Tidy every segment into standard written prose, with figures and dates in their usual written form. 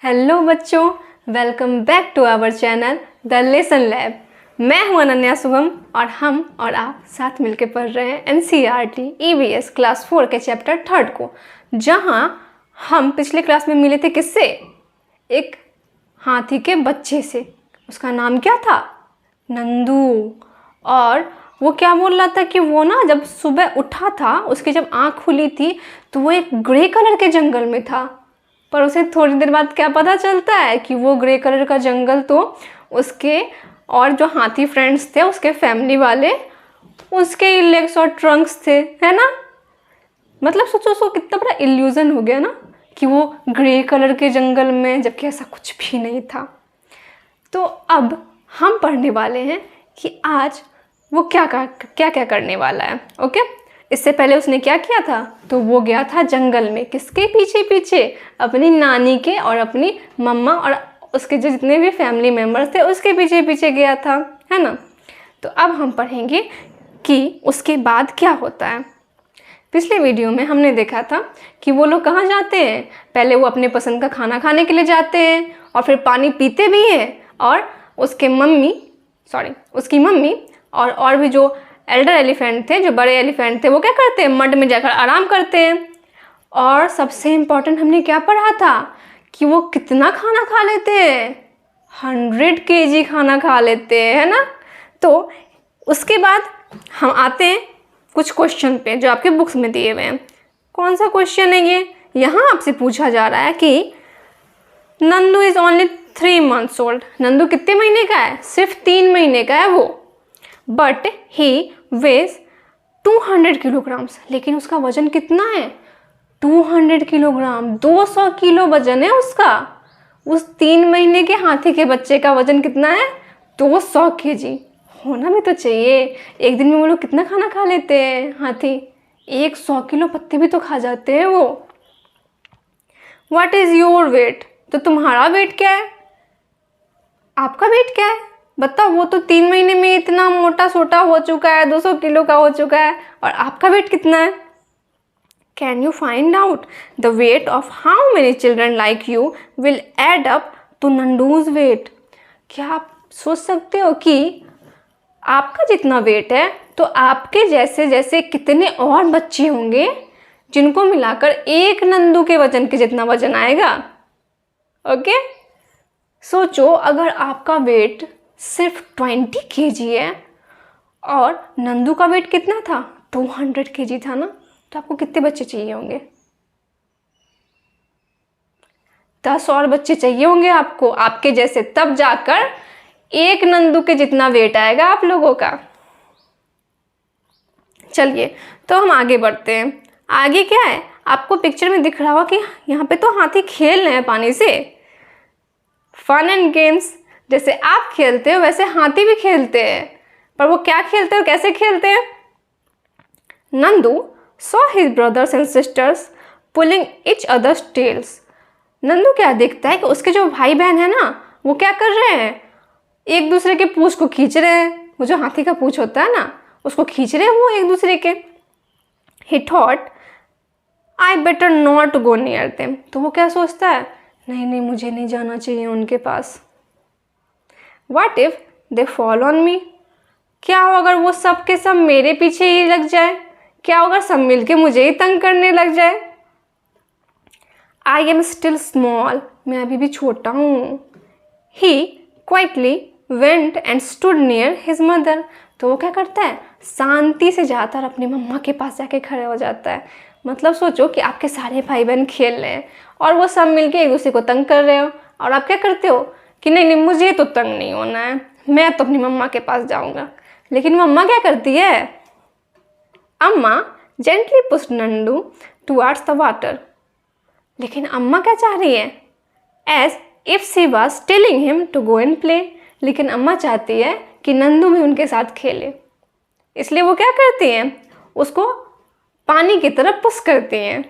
Hello बच्चों, welcome back to our channel the lesson lab. मैं हूं अनन्या शुभम और हम और आप साथ मिलकर पढ़ रहे हैं NCERT EVS क्लास 4 के चैप्टर 3 को, जहां हम पिछले क्लास में मिले थे किससे? एक हाथी के बच्चे से। उसका नाम क्या था? नंदू। और वो क्या बोल रहा था कि वो ना जब सुबह उठा था, उसकी जब आँख खुली थी तो वो एक ग्रे कलर के जंगल में था। पर उसे थोड़ी देर बाद क्या पता चलता है कि वो ग्रे कलर का जंगल तो उसके और जो हाथी फ्रेंड्स थे, उसके फैमिली वाले, उसके लेग्स और ट्रंक्स थे, है ना। मतलब सोचो उसको कितना बड़ा इल्यूजन हो गया ना कि वो ग्रे कलर के जंगल में, जबकि ऐसा कुछ भी नहीं था। तो अब हम पढ़ने वाले हैं कि आज वो क्या क्या करने वाला है। ओके, इससे पहले उसने क्या किया था? तो वो गया था जंगल में, किसके पीछे पीछे? अपनी नानी के और अपनी मम्मा और उसके जो जितने भी फैमिली मेम्बर्स थे उसके पीछे पीछे गया था, है ना। तो अब हम पढ़ेंगे कि उसके बाद क्या होता है। पिछले वीडियो में हमने देखा था कि वो लोग कहाँ जाते हैं। पहले वो अपने पसंद का खाना खाने के लिए जाते हैं और फिर पानी पीते भी हैं, और उसकी मम्मी और भी जो एल्डर एलिफेंट थे, जो बड़े एलिफेंट थे, वो क्या करते हैं? मड में जाकर आराम करते हैं। और सबसे इम्पोर्टेंट हमने क्या पढ़ा था कि वो कितना खाना खा लेते हैं? 100 kg खाना खा लेते हैं, है ना। तो उसके बाद हम आते हैं कुछ क्वेश्चन पे जो आपके बुक्स में दिए हुए हैं। कौन सा क्वेश्चन है ये? यहाँ आपसे पूछा जा रहा है कि Nandu is only 3 months old. Nandu कितने महीने का है? सिर्फ 3 महीने का है वो। But he weighs 200 kilograms. लेकिन उसका वजन कितना है? 200 किलोग्राम, 200 किलो वजन है उसका। उस 3 महीने के हाथी के बच्चे का वजन कितना है? 200 kg। होना भी तो चाहिए। एक दिन में वो लोग कितना खाना खा लेते हैं हाथी? 100 किलो पत्ते भी तो खा जाते हैं वो। What is your weight? तो तुम्हारा वेट क्या है? आपका वेट क्या है? बताओ। वो तो 3 महीने में इतना मोटा सोटा हो चुका है, 200 किलो का हो चुका है, और आपका वेट कितना है? Can you find out the weight of how many children like you will add up to Nandu's weight? क्या आप सोच सकते हो कि आपका जितना वेट है तो आपके जैसे जैसे कितने और बच्चे होंगे जिनको मिलाकर एक नंदू के वजन के जितना वजन आएगा? ओके, सोचो अगर आपका वेट सिर्फ 20 kg है और नंदू का वेट कितना था? 200 kg था ना। तो आपको कितने बच्चे चाहिए होंगे? 10 और बच्चे चाहिए होंगे आपको, आपके जैसे, तब जाकर एक नंदू के जितना वेट आएगा आप लोगों का। चलिए, तो हम आगे बढ़ते हैं। आगे क्या है? आपको पिक्चर में दिख रहा होगा कि यहाँ पे तो हाथी खेल रहे हैं पानी से। फन एंड गेम्स, जैसे आप खेलते हो वैसे हाथी भी खेलते हैं। पर वो क्या खेलते हैं और कैसे खेलते हैं? Nandu saw his brothers and sisters pulling each other's tails. Nandu क्या देखता है कि उसके जो भाई बहन है ना, वो क्या कर रहे हैं? एक दूसरे के पूंछ को खींच रहे हैं। वो जो हाथी का पूंछ होता है ना, उसको खींच रहे हैं वो एक दूसरे के। He thought, I better not go near them. तो वो क्या सोचता है? नहीं, मुझे नहीं जाना चाहिए उनके पास। What if they fall on me? क्या हो अगर वो सब के सब मेरे पीछे ही लग जाए? क्या होगा सब मिलके मुझे ही तंग करने लग जाए? I am still small. मैं अभी भी छोटा हूँ। He quietly went and stood near his mother. तो वो क्या करता है? शांति से जाता और अपनी मम्मा के पास जाके खड़े हो जाता है। मतलब सोचो कि आपके सारे भाई बहन खेल रहे हैं और वो सब मिलके एक दूसरे को तंग कर रहे हो, और आप क्या करते हो कि नहीं, मुझे तो तंग नहीं होना है, मैं तो अपनी मम्मा के पास जाऊँगा। लेकिन मम्मा क्या करती है? Amma gently pushed Nandu towards the water. लेकिन अम्मा क्या चाह रही है? As if she was telling him to go and play. लेकिन अम्मा चाहती है कि नंदू भी उनके साथ खेले, इसलिए वो क्या करती हैं? उसको पानी की तरफ पुश करती हैं।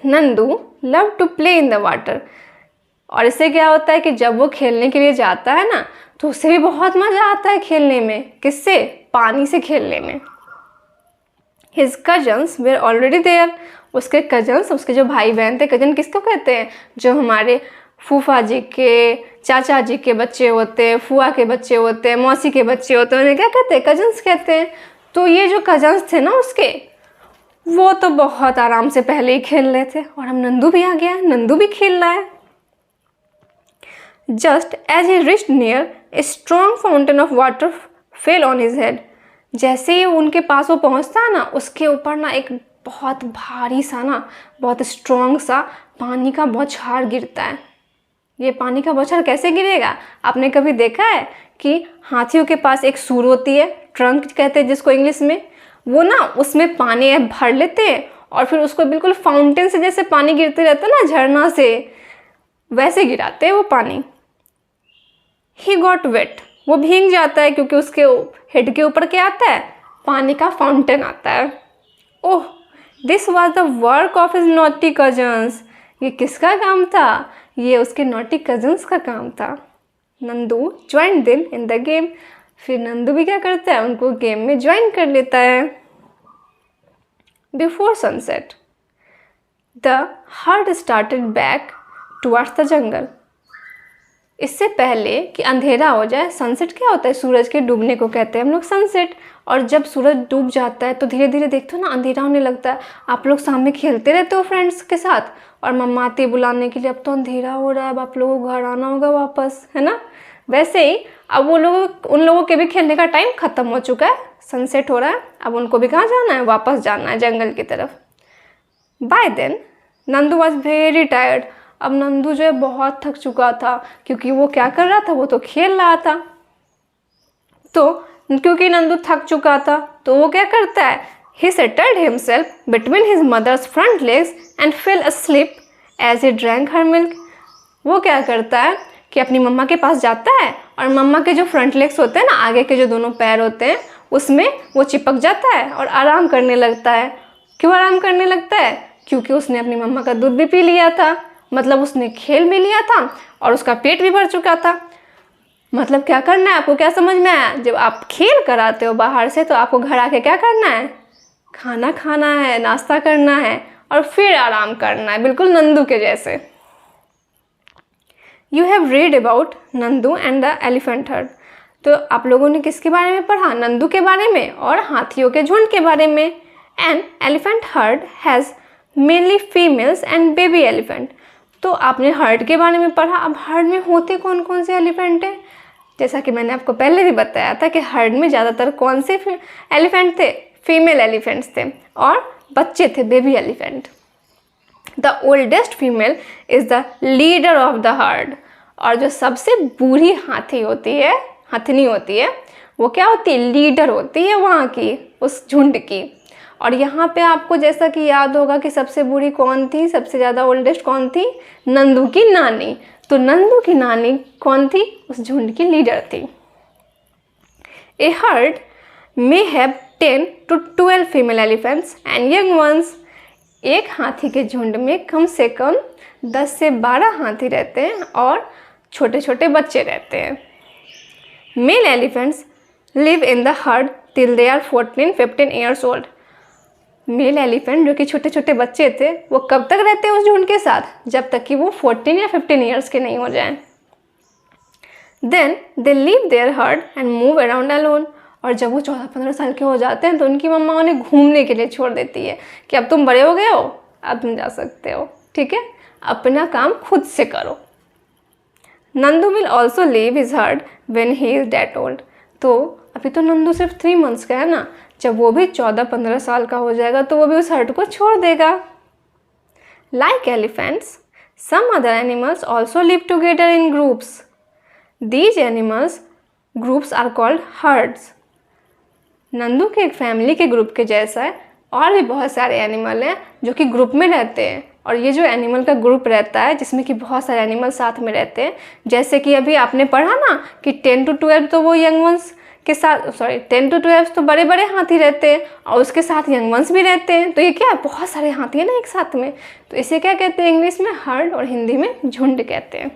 Nandu love to play in the water. और इससे क्या होता है कि जब वो खेलने के लिए जाता है ना, तो उसे भी बहुत मज़ा आता है खेलने में। किससे? पानी से खेलने में। His cousins were already there. उसके कजन्स, उसके जो भाई बहन थे, कजन किसको कहते हैं? जो हमारे फूफा जी के, चाचा जी के बच्चे होते हैं, फुआ के बच्चे होते हैं, मौसी के बच्चे होते हैं, उन्हें क्या कहते हैं? कजन्स कहते हैं। तो ये जो कजन्स थे ना उसके, वो तो बहुत आराम से पहले ही खेल रहे थे और हम नंदू भी आ गया, नंदू भी खेल रहा है। Just as he reached near a strong fountain of water fell on his head. जैसे ही उनके पास वो पहुंचता है ना, उसके ऊपर ना एक बहुत भारी सा ना, बहुत स्ट्रॉन्ग सा पानी का बौछार गिरता है। ये पानी का बौछार कैसे गिरेगा? आपने कभी देखा है कि हाथियों के पास एक सूर होती है, ट्रंक कहते हैं जिसको इंग्लिश में, वो ना उसमें पानी भर लेते हैं और फिर उसको बिल्कुल फाउंटेन से जैसे पानी गिरते रहता है ना, झरना से, वैसे गिराते हैं वो पानी। ही गॉट वेट, वो भीग जाता है क्योंकि उसके हेड के ऊपर क्या आता है? पानी का फाउंटेन आता है। Oh, this was the work of his naughty cousins. ये किसका काम था? ये उसके नॉटी कजन्स का काम था। Nandu join them in the game. फिर नंदू भी क्या करता है? उनको गेम में ज्वाइन कर लेता है। Before sunset the heard started back towards the jungle. इससे पहले कि अंधेरा हो जाए, सनसेट क्या होता है? सूरज के डूबने को कहते हैं हम लोग सनसेट। और जब सूरज डूब जाता है तो धीरे धीरे देखते हो ना, अंधेरा होने लगता है। आप लोग सामने खेलते रहते हो फ्रेंड्स के साथ और मम्मा आती है बुलाने के लिए, अब तो अंधेरा हो रहा है, अब आप लोगों को घर आना होगा वापस, है ना? वैसे ही अब उन लोगों के भी खेलने का टाइम ख़त्म हो चुका है, सनसेट हो रहा है, अब उनको भी कहाँ जाना है? वापस जाना है जंगल की तरफ। By then Nandu was very tired. अब नंदू जो है बहुत थक चुका था, क्योंकि वो क्या कर रहा था? वो तो खेल रहा था। तो क्योंकि नंदू थक चुका था तो वो क्या करता है? He settled himself between his mother's front legs and fell asleep as he drank her milk. वो क्या करता है कि अपनी मम्मा के पास जाता है और मम्मा के जो फ्रंट लेग्स होते हैं ना, आगे के जो दोनों पैर होते हैं, उसमें वो चिपक जाता है और आराम करने लगता है। क्यों आराम करने लगता है? क्योंकि उसने अपनी मम्मा का दूध भी पी लिया था, मतलब उसने खेल भी लिया था और उसका पेट भी भर चुका था। मतलब क्या करना है? आपको क्या समझ में आया? जब आप खेल कर आते हो बाहर से तो आपको घर आके क्या करना है? खाना खाना है, नाश्ता करना है और फिर आराम करना है, बिल्कुल नंदू के जैसे। You have read about Nandu and the elephant heard. तो आप लोगों ने किसके बारे में पढ़ा? नंदू के बारे में और हाथियों के झुंड के बारे में। An elephant heard has mainly females and baby elephant. तो आपने हर्ड के बारे में पढ़ा। अब हर्ड में होते कौन कौन से एलिफेंट हैं? जैसा कि मैंने आपको पहले भी बताया था कि हर्ड में ज़्यादातर कौन से एलिफेंट थे? फीमेल एलिफेंट्स थे और बच्चे थे, baby elephant. The oldest female is the leader of the heard. और जो सबसे बूढ़ी हाथी होती है, हथनी होती है, वो क्या होती है? लीडर होती है वहाँ की, उस झुंड की। और यहाँ पे आपको जैसा कि याद होगा कि सबसे बूढ़ी कौन थी, सबसे ज़्यादा ओल्डेस्ट कौन थी? नंदू की नानी। तो नंदू की नानी कौन थी? उस झुंड की लीडर थी। A herd may have 10 to 12 female elephants and young ones. एक हाथी के झुंड में कम से कम 10 से 12 हाथी रहते हैं और छोटे छोटे बच्चे रहते हैं। Male elephants live in the herd till they are 14-15 years old. Male elephant जो कि छोटे छोटे बच्चे थे, वो कब तक रहते हैं उस झुंड के साथ? जब तक कि वो 14 या 15 ईयर्स के नहीं हो जाएं। Then they leave their herd and move around alone. और जब वो 14-15 साल के हो जाते हैं तो उनकी मम्मा उन्हें घूमने के लिए छोड़ देती है कि अब तुम बड़े हो गए हो, अब तुम जा सकते हो, ठीक है, अपना काम खुद से करो। Nandu will also leave his heard when he is that old. तो अभी तो नंदू सिर्फ 3 मंथ्स का है ना, जब वो भी 14-15 साल का हो जाएगा तो वो भी उस हर्ड को छोड़ देगा। Like elephants, some other animals also live together in groups. These animals groups are called herds. Nandu के एक फैमिली के ग्रुप के जैसा है, और भी बहुत सारे एनिमल हैं जो कि ग्रुप में रहते हैं। और ये जो एनिमल का ग्रुप रहता है जिसमें कि बहुत सारे एनिमल साथ में रहते हैं, जैसे कि अभी आपने पढ़ा ना कि 10 to 12 तो वो यंग वंस के साथ, 10 to 12 तो बड़े बड़े हाथी रहते हैं और उसके साथ यंग वंस भी रहते हैं। तो ये क्या है? बहुत सारे हाथी है ना एक साथ में, तो इसे क्या कहते हैं इंग्लिश में? हर्ड, और हिंदी में झुंड कहते हैं।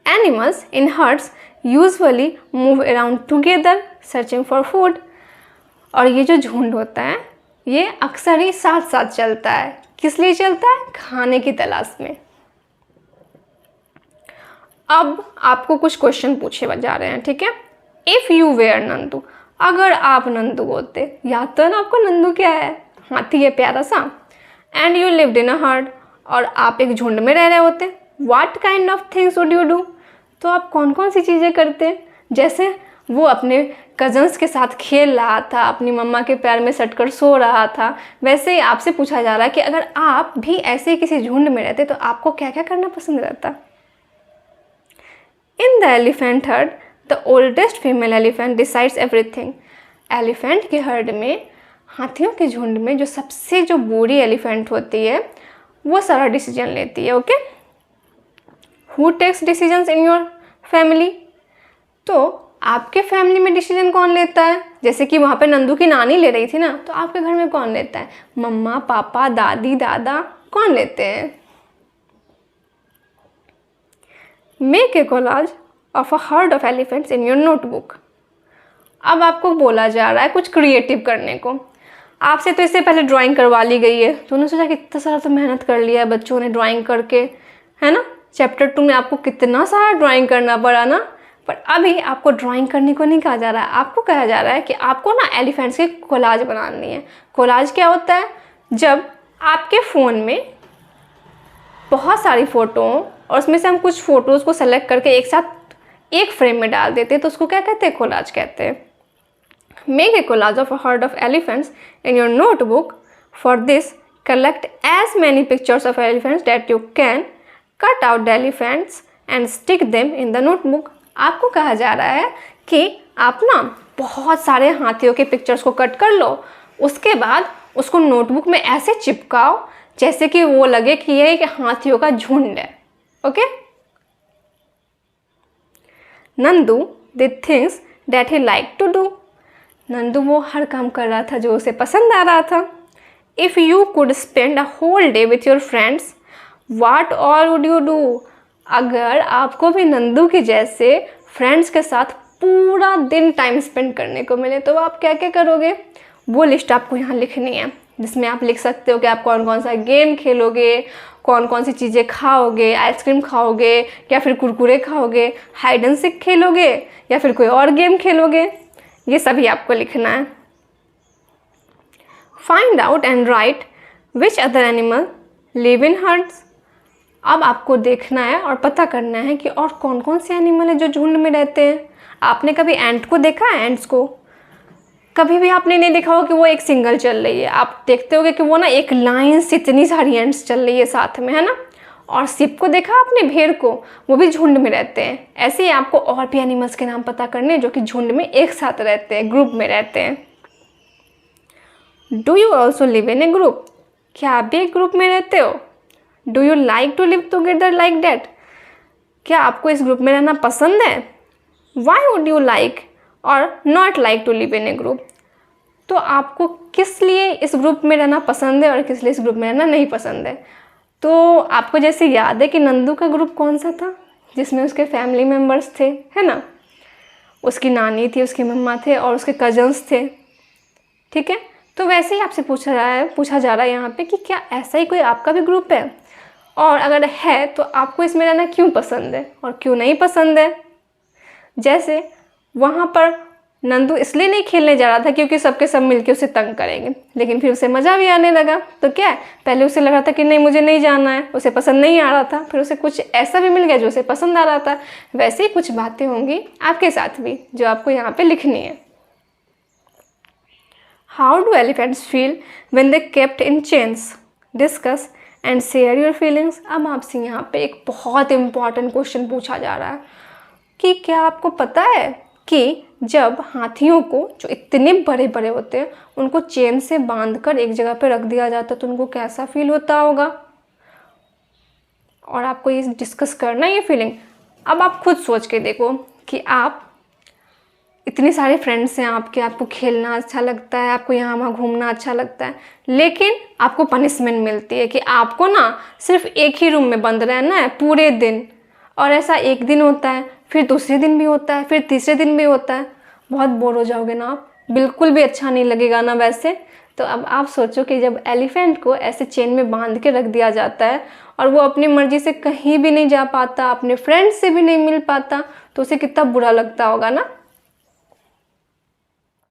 Animals in hertz usually move around together searching for food. और ये जो झुंड होता है ये अक्सर ही साथ साथ चलता है। किस लिए चलता है? खाने की तलाश में। अब आपको कुछ क्वेश्चन पूछे जा रहे हैं, ठीक है। इफ़ यू वेयर नंदू, अगर आप नंदू होते, याद तो है ना आपको नंदू क्या है, हाथी है प्यारा सा। And you lived in a herd, और आप एक झुंड में रह रहे होते, what kind of things would you do, तो आप कौन कौन सी चीज़ें करते। जैसे वो अपने कजन्स के साथ खेल रहा था, अपनी मम्मा के पैर में सटकर सो रहा था, वैसे ही आपसे पूछा जा रहा है कि अगर आप भी ऐसे ही किसी झुंड में रहते तो आपको क्या क्या करना पसंद रहता। In the elephant heard the oldest female elephant decides everything, elephant के हर्ड में, हाथियों के झुंड में जो सबसे जो बूढ़ी एलिफेंट होती है वो सारा डिसीजन लेती है, okay. Who takes decisions in your family, तो आपके फैमिली में डिसीजन कौन लेता है। जैसे कि वहाँ पे नंदू की नानी ले रही थी ना, तो आपके घर में कौन लेता है, मम्मा पापा दादी दादा, कौन लेते हैं। Make a collage of a herd of elephants in your notebook, अब आपको बोला जा रहा है कुछ क्रिएटिव करने को। आपसे तो इससे पहले ड्राइंग करवा ली गई है, तो उन्होंने सोचा कि इतना सारा तो मेहनत कर लिया है बच्चों ने ड्राइंग करके, है ना। चैप्टर 2 में आपको कितना सारा ड्राइंग करना पड़ा ना, पर अभी आपको ड्राइंग करने को नहीं कहा जा रहा है, आपको कहा जा रहा है कि आपको ना एलिफेंट्स की कोलाज बनानी है। कोलाज क्या होता है, जब आपके फ़ोन में बहुत सारी फ़ोटो और उसमें से हम कुछ फ़ोटोज़ को सेलेक्ट करके एक साथ एक फ्रेम में डाल देते हैं, तो उसको क्या कहते हैं, कोलाज कहते हैं। Make a collage of a herd of elephants in your notebook, for this collect as many pictures of elephants that you can, cut out the elephants and stick them in the notebook। आपको कहा जा रहा है कि आप ना बहुत सारे हाथियों के पिक्चर्स को कट कर लो, उसके बाद उसको नोटबुक में ऐसे चिपकाओ जैसे कि वो लगे कि ये एक हाथियों का झुंड है, okay. Nandu did things that he like to do, Nandu वो हर काम कर रहा था जो उसे पसंद आ रहा था। If you could spend a whole day with your friends, what all would you do, अगर आपको भी नंदू के जैसे फ्रेंड्स के साथ पूरा दिन टाइम स्पेंड करने को मिले तो आप क्या क्या करोगे, वो लिस्ट आपको यहाँ लिखनी है, जिसमें आप लिख सकते हो कि आप कौन कौन सा गेम खेलोगे, कौन कौन सी चीज़ें खाओगे, आइसक्रीम खाओगे या फिर कुरकुरे खाओगे, हाइड एंड सीक खेलोगे या फिर कोई और गेम खेलोगे, ये सभी आपको लिखना है। Find out and right which other animal live in hertz, अब आपको देखना है और पता करना है कि और कौन कौन से एनिमल है जो झुंड में रहते हैं। आपने कभी एंट को देखा है, एंट्स को कभी भी आपने नहीं देखा हो कि वो एक सिंगल चल रही है, आप देखते होगे कि वो ना एक लाइन से इतनी सारी एंट्स चल रही है साथ में, है ना। और सिप को देखा आपने, भेड़ को, वो भी झुंड में रहते हैं। ऐसे ही आपको और भी एनिमल्स के नाम पता करने जो कि झुंड में एक साथ रहते हैं, ग्रुप में रहते हैं। Do you also live in a group, क्या आप भी एक ग्रुप में रहते हो। Do you like to live together like that, क्या आपको इस ग्रुप में रहना पसंद है। Why would you like or not like to live in a group, तो आपको किस लिए इस ग्रुप में रहना पसंद है और किस लिए इस ग्रुप में रहना नहीं पसंद है। तो आपको जैसे याद है कि नंदू का ग्रुप कौन सा था, जिसमें उसके फैमिली मेम्बर्स थे, है ना, उसकी नानी थी, उसकी मम्मा थे और उसके कजन्स थे, ठीक है। तो वैसे ही आपसे पूछा जा रहा है यहाँ पे कि क्या ऐसा ही कोई आपका भी ग्रुप है, और अगर है तो आपको इसमें रहना क्यों पसंद है और क्यों नहीं पसंद है। जैसे वहाँ पर नंदू इसलिए नहीं खेलने जा रहा था क्योंकि सबके सब मिलके उसे तंग करेंगे, लेकिन फिर उसे मज़ा भी आने लगा। तो क्या है, पहले उसे लग रहा था कि नहीं मुझे नहीं जाना है, उसे पसंद नहीं आ रहा था, फिर उसे कुछ ऐसा भी मिल गया जो उसे पसंद आ रहा था। वैसे ही कुछ बातें होंगी आपके साथ भी जो आपको यहाँ पे लिखनी है। How do elephants feel when they kept in chains, discuss and share your feelings. अब आपसे यहाँ पे एक बहुत इंपॉर्टेंट क्वेश्चन पूछा जा रहा है कि क्या आपको पता है कि जब हाथियों को, जो इतने बड़े बड़े होते हैं, उनको चेन से बांधकर एक जगह पे रख दिया जाता है तो उनको कैसा फील होता होगा, और आपको ये डिस्कस करना है ये फीलिंग। अब आप खुद सोच के देखो कि आप इतने सारे फ्रेंड्स हैं आपके, आपको खेलना अच्छा लगता है, आपको यहाँ वहाँ घूमना अच्छा लगता है, लेकिन आपको पनिशमेंट मिलती है कि आपको ना सिर्फ एक ही रूम में बंद रहना है पूरे दिन। और ऐसा एक दिन होता है, फिर दूसरे दिन भी होता है, फिर तीसरे दिन भी होता है। बहुत बोर हो जाओगे ना आप, बिल्कुल भी अच्छा नहीं लगेगा ना वैसे। तो अब आप सोचो कि जब एलिफेंट को ऐसे चेन में बांध के रख दिया जाता है और वो अपनी मर्जी से कहीं भी नहीं जा पाता, अपने फ्रेंड्स से भी नहीं मिल पाता, तो उसे कितना बुरा लगता होगा ना।